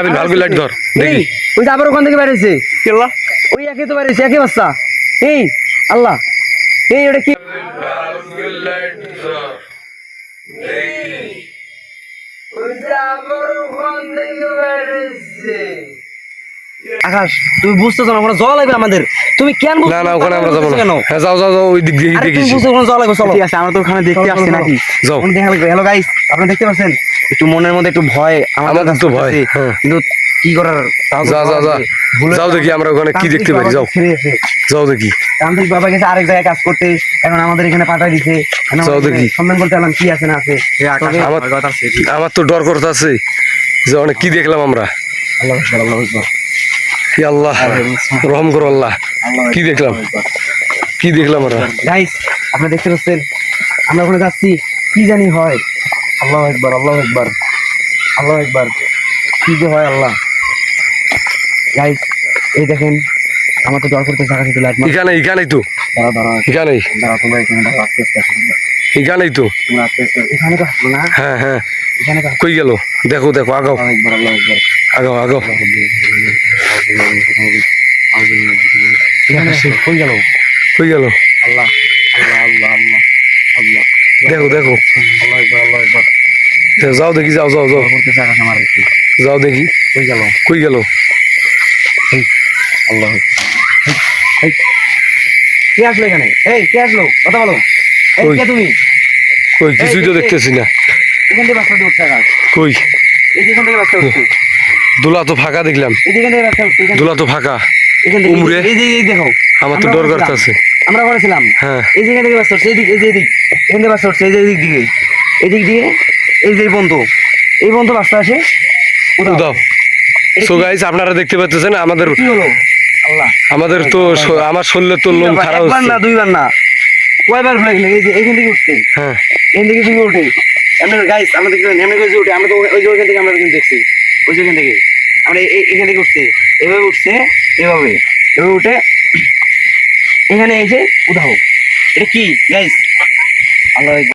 আমি ভালো করে লাইট ধর দেখি। ওই যে আবার ওখান থেকে বেরিয়েছে কেলা ওই একে তো বেরিয়েছে একই বাচ্চা। এই আল্লাহ এই ওটা কি আকাশ তুমি বুঝতেছো না ওখানে জল লাগবে আমাদের। তুমি কেন না না ওখানে আমরা যাবো না। কেন হ্যাঁ যাও যাও যাও ওই দিক দিয়ে তুমি দেখিস। বুঝছো ওখানে জল লাগবে চলো। ঠিক আছে আমরা তো ওখানে দেখতে আসছি নাকি যাও। ওখানে দেখা লাগবে। হ্যালো গাইস আপনারা দেখতে পাচ্ছেন একটু মনের মধ্যে একটু ভয় আমাদের তো ভয়, হ্যাঁ। কিন্তু কি করার তাও তো যা যা যা যাও দেখি আমরা ওখানে কি দেখতে পারি। যাও যাও দেখি। তান্ত্রিক বাবা গেছে আরেক জায়গায় কাজ করতে, এখন আমাদের এখানে পাঠাই দিছে। যাও দেখি। সম্মান করতে এলাম কি আছে না আছে। আমার তো ডর করতে আছে যে অনেক কি দেখলাম আমরা। আল্লাহু আকবার, আল্লাহু আকবার, কি আল্লাহ রহম করো আল্লাহ। কি দেখলাম কি দেখলাম আমরা। গাইস আপনারা দেখতে পাচ্ছেন আমরা ওখানে যাচ্ছি কি জানি হয়। আল্লাহু আকবার, আল্লাহু আকবার, আল্লাহু আকবার, কি যে হয় আল্লাহ। গাইস এই দেখেন আমার তো ডর করতে থাকা শুধু লাগবে। এখানেই তো দাঁড়া দাঁড়া এখানেই দাঁড়া তোমরা এখানে দাঁড়া আস্তে আস্তে আসো। এখানেই তো। তোমরা আস্তে আস্তে এখানে তো আসবো না। হ্যাঁ হ্যাঁ এখানে তো আসবো। কই গেল দেখো দেখো আগাও আল্লাহু আকবার, আল্লাহু আকবার, আগাও আগাও। এখানে কোন গেল কই গেল আল্লাহ আল্লাহ আল্লাহ আল্লাহ আল্লাহ দেখো দেখো। আল্লাহু আকবার, আল্লাহু আকবার। যাও দেখি যাও যাও যাও ডর করতে থাকা আমার একটু যাও দেখি কই গেল কই গেল। আল্লাহ এই কে আসলো এখানে? এই কে আসলো কথা বলো। এই কই? কে তুমি? কই কিছুই তো দেখতেছি না। এখান থেকে বাচ্চা উঠছে আকাশ। কই এই যে এখান থেকে বাচ্চা উঠছে। দোলা তো ফাঁকা দেখলাম। এই যে এখান থেকে বাচ্চা উঠছে। দোলা তো ফাঁকা। এখান থেকে উমরে। এই যে এই দেখো আমার তো আমরা ডর ওখানে করতেছে। ছিলাম। আমরা ওখানে ছিলাম। হ্যাঁ এই যে এখান থেকে বাচ্চা উঠছে এই দিক এই যে এদিক এখান থেকে বাচ্চা উঠছে এই যে এদিক দিকে এদিক দিয়ে এই যে এই বন্ধু বাচ্চা আসে দাও। এটা সো কি? গাইস আপনারা দেখতে পাচ্ছেন আমাদের কি হলো আল্লাহ আমাদের তো আমার শরীরে তো লোম খারাপ একবার হচ্ছে। না দুইবার না কয়বার ভুলে গেলে এই যে এইখান থেকে উঠছে হ্যাঁ এখান থেকে তুমি উঠে এমনি গাইস আমরা দেখতে এমনি করে যে উঠে আমরা তো ওই যে ওইখান থেকে আমরা কিন্তু দেখছি ওই যে ওইখান থেকে আমরা এখান থেকে উঠছে এভাবে উঠছে এভাবে এভাবে উঠে এখানে এসে উঠাও এটা কি গাইস আল্লাহ